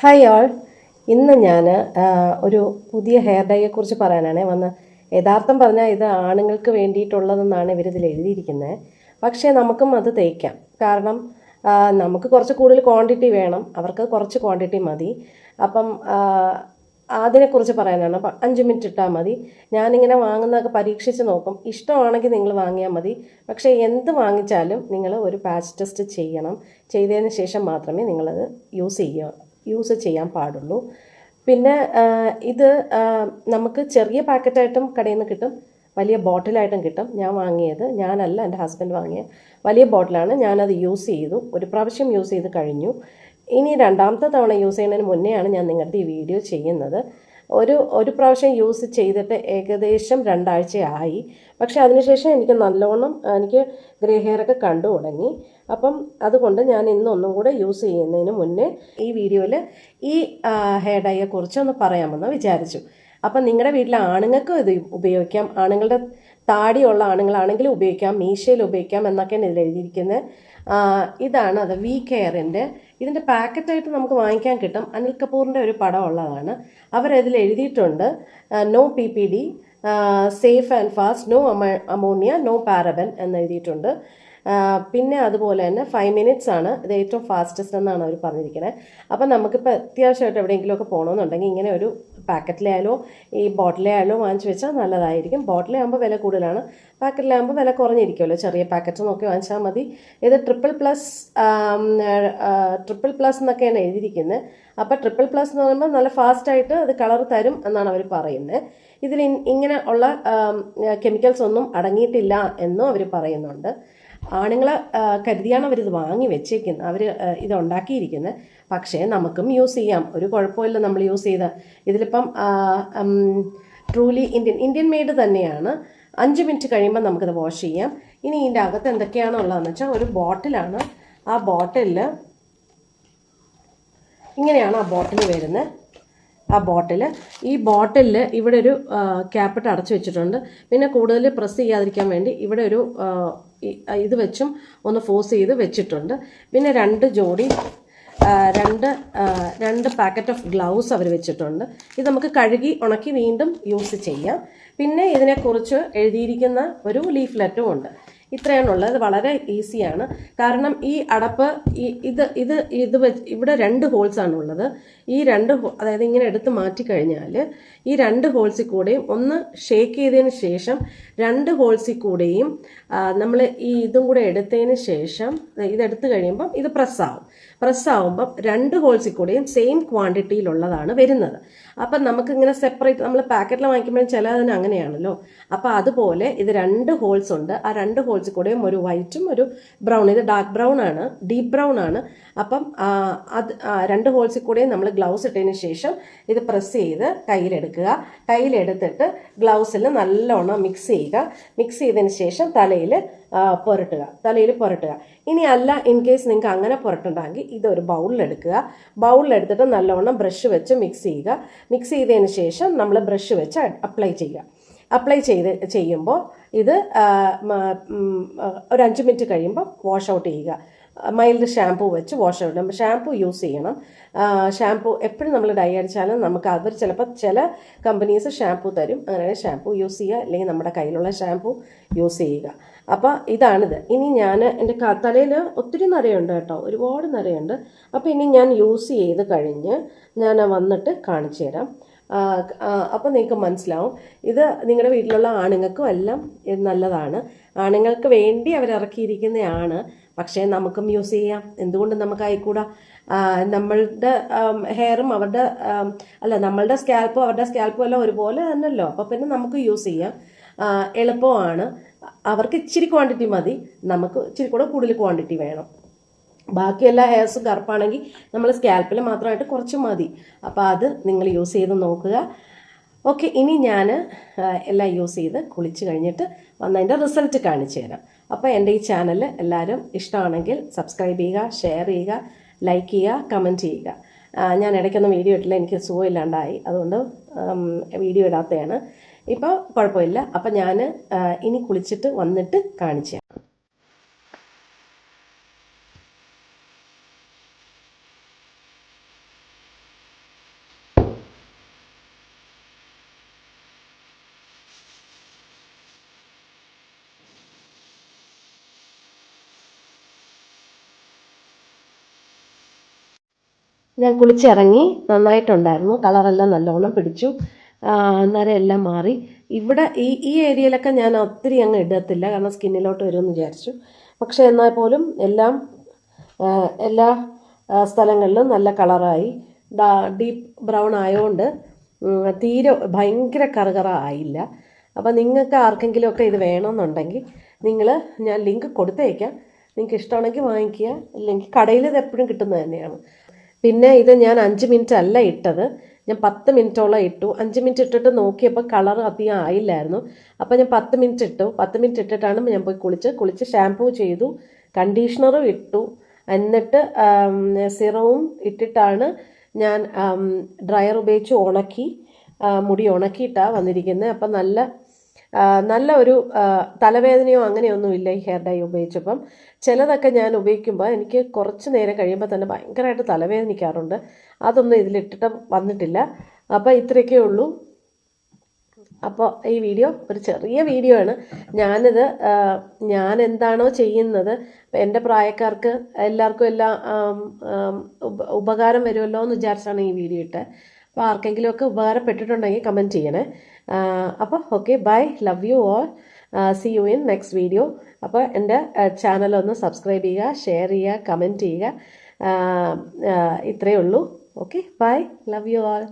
Hi all. ഇന്ന് ഞാൻ ഒരു പുതിയ ഹെയർ ഡൈയെക്കുറിച്ച് പറയാനാണ് യഥാർത്ഥം പറഞ്ഞാൽ ഇത് ആണുങ്ങൾക്ക് വേണ്ടിയിട്ടുള്ളതെന്നാണ് ഇവരിതിൽ എഴുതിയിരിക്കുന്നത്. പക്ഷേ നമുക്കും അത് തേക്കാം. കാരണം നമുക്ക് കുറച്ച് കൂടുതൽ ക്വാണ്ടിറ്റി വേണം, അവർക്ക് കുറച്ച് ക്വാണ്ടിറ്റി മതി. അപ്പം അതിനെക്കുറിച്ച് പറയാനാണ്. അപ്പം 5 മിനിറ്റ് ഇട്ടാൽ മതി. ഞാനിങ്ങനെ വാങ്ങുന്നതൊക്കെ പരീക്ഷിച്ച് നോക്കും. ഇഷ്ടമാണെങ്കിൽ നിങ്ങൾ വാങ്ങിയാൽ മതി. പക്ഷേ എന്ത് വാങ്ങിച്ചാലും നിങ്ങൾ ഒരു പാച്ച് ടെസ്റ്റ് ചെയ്യണം. ചെയ്തതിന് ശേഷം മാത്രമേ നിങ്ങളത് യൂസ് ചെയ്യാൻ പാടുള്ളൂ. പിന്നെ ഇത് നമുക്ക് ചെറിയ പാക്കറ്റായിട്ടും കടയിൽ നിന്ന് കിട്ടും, വലിയ ബോട്ടിലായിട്ടും കിട്ടും. ഞാനല്ല, എൻ്റെ ഹസ്ബൻഡ് വാങ്ങിയ വലിയ ബോട്ടിലാണ്. ഞാനത് യൂസ് ചെയ്തു, ഒരു പ്രാവശ്യം യൂസ് ചെയ്ത് കഴിഞ്ഞു. ഇനി രണ്ടാമത്തെ തവണ യൂസ് ചെയ്യുന്നതിന് മുന്നെയാണ് ഞാൻ നിങ്ങളുടെ ഈ വീഡിയോ ചെയ്യുന്നത്. ഒരു പ്രാവശ്യം യൂസ് ചെയ്തിട്ട് ഏകദേശം 2 ആഴ്ചയായി. പക്ഷേ അതിനുശേഷം എനിക്ക് ഗ്രേ ഹെയറൊക്കെ കണ്ടു തുടങ്ങി. അപ്പം അതുകൊണ്ട് ഞാൻ ഇന്നൊന്നും കൂടെ യൂസ് ചെയ്യുന്നതിന് മുന്നേ ഈ വീഡിയോയിൽ ഈ ഹെയർ ഡൈയെക്കുറിച്ച് പറയാമെന്ന് വിചാരിച്ചു. അപ്പം നിങ്ങളുടെ വീട്ടിലെ ആണുങ്ങൾക്കും ഇത് ഉപയോഗിക്കാം. ആണുങ്ങളുടെ താടിയുള്ള ആണുങ്ങളാണെങ്കിൽ ഉപയോഗിക്കാം, മീശയിൽ ഉപയോഗിക്കാം എന്നൊക്കെയാണ് ഇതിൽ എഴുതിയിരിക്കുന്നത്. ഇതാണ് അത്, വി കെയറിൻ്റെ. ഇതിൻ്റെ പാക്കറ്റായിട്ട് നമുക്ക് വാങ്ങിക്കാൻ കിട്ടും. അനിൽ കപൂറിൻ്റെ ഒരു പടം ഉള്ളതാണ്. അവരതിൽ എഴുതിയിട്ടുണ്ട് no PPD, safe and fast, no ammonia, no paraben എന്ന് എഴുതിയിട്ടുണ്ട്. പിന്നെ അതുപോലെ തന്നെ 5 മിനിറ്റ്സ് ആണ് ഇത് ഏറ്റവും ഫാസ്റ്റസ്റ്റ് എന്നാണ് അവർ പറഞ്ഞിരിക്കുന്നത്. അപ്പം നമുക്കിപ്പോൾ അത്യാവശ്യമായിട്ട് എവിടെയെങ്കിലുമൊക്കെ പോകണമെന്നുണ്ടെങ്കിൽ ഇങ്ങനെ ഒരു പാക്കറ്റിലായാലോ ഈ ബോട്ടിലായാലോ വാങ്ങിച്ചു വെച്ചാൽ നല്ലതായിരിക്കും. ബോട്ടിലാകുമ്പോൾ വില കൂടുതലാണ്, പാക്കറ്റിലാകുമ്പോൾ വില കുറഞ്ഞിരിക്കുമല്ലോ. ചെറിയ പാക്കറ്റ് നോക്കി വാങ്ങിച്ചാൽ മതി. ഇത് ട്രിപ്പിൾ പ്ലസ് എന്നൊക്കെയാണ് എഴുതിയിരിക്കുന്നത്. അപ്പോൾ ട്രിപ്പിൾ പ്ലസ് എന്ന് പറയുമ്പോൾ നല്ല ഫാസ്റ്റായിട്ട് അത് കളർ തരും എന്നാണ് അവർ പറയുന്നത്. ഇതിൽ ഇങ്ങനെ ഉള്ള കെമിക്കൽസ് ഒന്നും അടങ്ങിയിട്ടില്ല എന്നും അവർ പറയുന്നുണ്ട്. ആണുങ്ങളെ കരുതിയാണ് അവരിത് വാങ്ങി വെച്ചേക്കുന്നത്, അവർ ഇത് ഉണ്ടാക്കിയിരിക്കുന്നത്. പക്ഷേ നമുക്കും യൂസ് ചെയ്യാം, ഒരു കുഴപ്പമില്ല നമ്മൾ യൂസ് ചെയ്ത്. ഇതിലിപ്പം ട്രൂലി ഇന്ത്യൻ മെയ്ഡ് തന്നെയാണ്. 5 മിനിറ്റ് കഴിയുമ്പോൾ നമുക്കിത് വാഷ് ചെയ്യാം. ഇനി ഇതിൻ്റെ അകത്ത് എന്തൊക്കെയാണോ ഉള്ളതെന്ന് വെച്ചാൽ ഒരു ബോട്ടിലാണ്. ആ ബോട്ടിലിൽ ഇങ്ങനെയാണ് ആ ബോട്ടിൽ വരുന്നത്. ഈ ബോട്ടിലിൽ ഇവിടെ ഒരു ക്യാപ്പിട്ട് അടച്ചു വെച്ചിട്ടുണ്ട്. പിന്നെ കൂടുതൽ പ്രസ് ചെയ്യാതിരിക്കാൻ വേണ്ടി ഇവിടെ ഒരു ഇത് വെച്ചും ഒന്ന് ഫോഴ്സ് ചെയ്ത് വെച്ചിട്ടുണ്ട്. പിന്നെ രണ്ട് പാക്കറ്റ് ഓഫ് ഗ്ലൗസ് അവർ വെച്ചിട്ടുണ്ട്. ഇത് നമുക്ക് കഴുകി ഉണക്കി വീണ്ടും യൂസ് ചെയ്യാം. പിന്നെ ഇതിനെക്കുറിച്ച് എഴുതിയിരിക്കുന്ന ഒരു ലീഫ്ലെറ്റും ഉണ്ട്. ഇത്രയാണുള്ളത്. വളരെ ഈസിയാണ്. കാരണം ഈ അടപ്പ് ഇവിടെ 2 ഹോൾസാണ് ഉള്ളത്. അതായത് ഇങ്ങനെ എടുത്ത് മാറ്റിക്കഴിഞ്ഞാൽ ഈ 2 ഹോൾസിൽ കൂടെയും ഒന്ന് ഷേക്ക് ചെയ്തതിന് ശേഷം 2 ഹോൾസിൽ കൂടെയും നമ്മൾ ഇതും കൂടെ എടുത്തതിന് ശേഷം ഇതെടുത്ത് കഴിയുമ്പം ഇത് പ്രസ്സാവുമ്പം 2 ഹോൾസിൽ കൂടെയും സെയിം ക്വാണ്ടിറ്റിയിലുള്ളതാണ് വരുന്നത്. അപ്പം നമുക്കിങ്ങനെ സെപ്പറേറ്റ്, നമ്മൾ പാക്കറ്റിൽ വാങ്ങിക്കുമ്പോഴും ചിലതിന് അങ്ങനെയാണല്ലോ. അപ്പം അതുപോലെ ഇത് 2 ഹോൾസ് ഉണ്ട്. ആ 2 ഹോൾസിൽ കൂടെയും ഒരു വൈറ്റും ഒരു ബ്രൗൺ, ഇത് ഡാർക്ക് ബ്രൗൺ ആണ്, ഡീപ്പ് ബ്രൗൺ ആണ്. അപ്പം 2 ഹോൾസിൽ കൂടെയും നമ്മൾ ഗ്ലൗസ് ഇട്ടതിന് ശേഷം ഇത് പ്രസ് ചെയ്ത് കയ്യിലെടുത്തിട്ട് ഗ്ലൗസിൽ നല്ലോണം മിക്സ് ചെയ്തതിന് ശേഷം തലയിൽ പുരട്ടുക. ഇനി അല്ല, ഇൻ കേസ് നിങ്ങൾക്ക് അങ്ങനെ പുരട്ടുണ്ടെങ്കിൽ ഇതൊരു ബൗളിലെടുത്തിട്ട് നല്ലോണം ബ്രഷ് വെച്ച് മിക്സ് ചെയ്തതിന് ശേഷം നമ്മൾ ബ്രഷ് വെച്ച് അപ്ലൈ ചെയ്യുമ്പോൾ ഇത് ഒരു 5 മിനിറ്റ് കഴിയുമ്പോൾ വാഷ് ഔട്ട് ചെയ്യുക. മൈൽഡ് ഷാമ്പൂ വെച്ച് വാഷ് ഔട്ട് ചെയ്യുമ്പോൾ ഷാമ്പൂ യൂസ് ചെയ്യണം. ഷാമ്പൂ എപ്പോഴും നമ്മൾ ഡൈ അടിച്ചാലും അവർ ചിലപ്പോൾ ചില കമ്പനീസ് ഷാമ്പൂ തരും. അങ്ങനെ ഷാമ്പൂ യൂസ് ചെയ്യുക, അല്ലെങ്കിൽ നമ്മുടെ കയ്യിലുള്ള ഷാമ്പൂ യൂസ് ചെയ്യുക. അപ്പോൾ ഇതാണിത്. ഇനി ഞാൻ എൻ്റെ തലയിൽ ഒത്തിരി നരയുണ്ട് കേട്ടോ, ഒരുപാട് നരയുണ്ട്. അപ്പോൾ ഇനി ഞാൻ യൂസ് ചെയ്ത് കഴിഞ്ഞ് ഞാൻ വന്നിട്ട് കാണിച്ചു തരാം. അപ്പോൾ നിങ്ങൾക്ക് മനസ്സിലാവും. ഇത് നിങ്ങളുടെ വീട്ടിലുള്ള ആണുങ്ങൾക്കും എല്ലാം നല്ലതാണ്. ആണുങ്ങൾക്ക് വേണ്ടി അവരിറക്കിയിരിക്കുന്നതാണ്. പക്ഷേ നമുക്കും യൂസ് ചെയ്യാം. എന്തുകൊണ്ട് നമുക്കായിക്കൂടാ? നമ്മളുടെ ഹെയറും നമ്മളുടെ സ്കാൽപ്പും അവരുടെ സ്കാൽപ്പും എല്ലാം ഒരുപോലെ തന്നെയല്ലോ. അപ്പോൾ പിന്നെ നമുക്ക് യൂസ് ചെയ്യാം. എളുപ്പമാണ്. അവർക്ക് ഇച്ചിരി ക്വാണ്ടിറ്റി മതി, നമുക്ക് ഇച്ചിരി കൂടെ കൂടുതൽ ക്വാണ്ടിറ്റി വേണം. ബാക്കി എല്ലാ ഹെയർസും കറുപ്പാണെങ്കിൽ നമ്മൾ സ്കാൽപ്പിൽ മാത്രമായിട്ട് കുറച്ച് മതി. അപ്പോൾ അത് നിങ്ങൾ യൂസ് ചെയ്ത് നോക്കുക. ഓക്കെ, ഇനി ഞാൻ എല്ലാം യൂസ് ചെയ്ത് കുളിച്ച് കഴിഞ്ഞിട്ട് വന്നതിൻ്റെ റിസൾട്ട് കാണിച്ചു തരാം. അപ്പോൾ എൻ്റെ ഈ ചാനൽ എല്ലാവരും ഇഷ്ടമാണെങ്കിൽ സബ്സ്ക്രൈബ് ചെയ്യുക, ഷെയർ ചെയ്യുക, ലൈക്ക് ചെയ്യുക, കമൻറ്റ് ചെയ്യുക. ഞാൻ ഇടയ്ക്കൊന്നും വീഡിയോ ഇട്ടില്ല, എനിക്ക് സുഖമില്ലാണ്ടായി, അതുകൊണ്ട് വീഡിയോ ഇടാത്തതാണ്. ഇപ്പോൾ കുഴപ്പമില്ല. അപ്പം ഞാൻ ഇനി കുളിച്ചിട്ട് വന്നിട്ട് കാണിച്ചു തരാം. ഞാൻ കുളിച്ചിറങ്ങി, നന്നായിട്ടുണ്ടായിരുന്നു, കളറെല്ലാം നല്ലോണം പിടിച്ചു. അന്നേരം എല്ലാം മാറി. ഇവിടെ ഈ ഏരിയയിലൊക്കെ ഞാൻ ഒത്തിരി അങ്ങ് ഇടത്തില്ല, കാരണം സ്കിന്നിലോട്ട് വരുമെന്ന് വിചാരിച്ചു. പക്ഷേ എന്നാൽ പോലും എല്ലാ സ്ഥലങ്ങളിലും നല്ല കളറായി. ഡീപ്പ് ബ്രൗൺ ആയതുകൊണ്ട് തീരെ ഭയങ്കര കറുകറ ആയില്ല. അപ്പോൾ നിങ്ങൾക്ക് ആർക്കെങ്കിലുമൊക്കെ ഇത് വേണമെന്നുണ്ടെങ്കിൽ ഞാൻ ലിങ്ക് കൊടുത്തേക്കാം. നിങ്ങൾക്ക് ഇഷ്ടമാണെങ്കിൽ വാങ്ങിക്കുക, ഇല്ലെങ്കിൽ കടയിൽ ഇത് എപ്പോഴും കിട്ടുന്നത് തന്നെയാണ്. പിന്നെ ഇത് ഞാൻ 5 മിനിറ്റ് അല്ല ഇട്ടത്, ഞാൻ 10 മിനിറ്റോളം ഇട്ടു. 5 മിനിറ്റ് ഇട്ടിട്ട് നോക്കിയപ്പോൾ കളർ അധികം ആയില്ലായിരുന്നു. അപ്പോൾ ഞാൻ 10 മിനിറ്റ് ഇട്ടു. 10 മിനിറ്റ് ഇട്ടിട്ടാണ് ഞാൻ പോയി കുളിച്ച് ഷാമ്പൂ ചെയ്തു, കണ്ടീഷണറും ഇട്ടു. എന്നിട്ട് സിറവും ഇട്ടിട്ടാണ് ഞാൻ ഡ്രയർ ഉപയോഗിച്ച് ഉണക്കി, മുടി ഉണക്കിയിട്ടാണ് വന്നിരിക്കുന്നത്. അപ്പം നല്ല ഒരു തലവേദനയോ അങ്ങനെയൊന്നുമില്ല ഈ ഹെയർ ഡൈ ഉപയോഗിച്ചപ്പം. ചിലതൊക്കെ ഞാൻ ഉപയോഗിക്കുമ്പോൾ എനിക്ക് കുറച്ച് നേരം കഴിയുമ്പോൾ തന്നെ ഭയങ്കരമായിട്ട് തലവേദനിക്കാറുണ്ട്. അതൊന്നും ഇതിലിട്ടിട്ട് വന്നിട്ടില്ല. അപ്പോൾ ഇത്രയൊക്കെ ഉള്ളൂ. അപ്പോൾ ഈ വീഡിയോ ഒരു ചെറിയ വീഡിയോ ആണ്. ഞാൻ എന്താണോ ചെയ്യുന്നത്, എൻ്റെ പ്രായക്കാർക്ക് എല്ലാവർക്കും എല്ലാം ഉപകാരം വരുമല്ലോ എന്ന് വിചാരിച്ചാണ് ഈ വീഡിയോ ഇട്ടത്. അപ്പോൾ ആർക്കെങ്കിലുമൊക്കെ ഉപകാരപ്പെട്ടിട്ടുണ്ടെങ്കിൽ കമൻറ്റ് ചെയ്യണേ. അപ്പോൾ okay, bye, love you all, see you in next video. അപ്പോൾ എൻ്റെ ചാനലൊന്ന് സബ്സ്ക്രൈബ് ചെയ്യുക, ഷെയർ ചെയ്യുക, കമൻറ്റ് ചെയ്യുക. ഇത്രയേ ഉള്ളൂ. Okay, bye, love you all.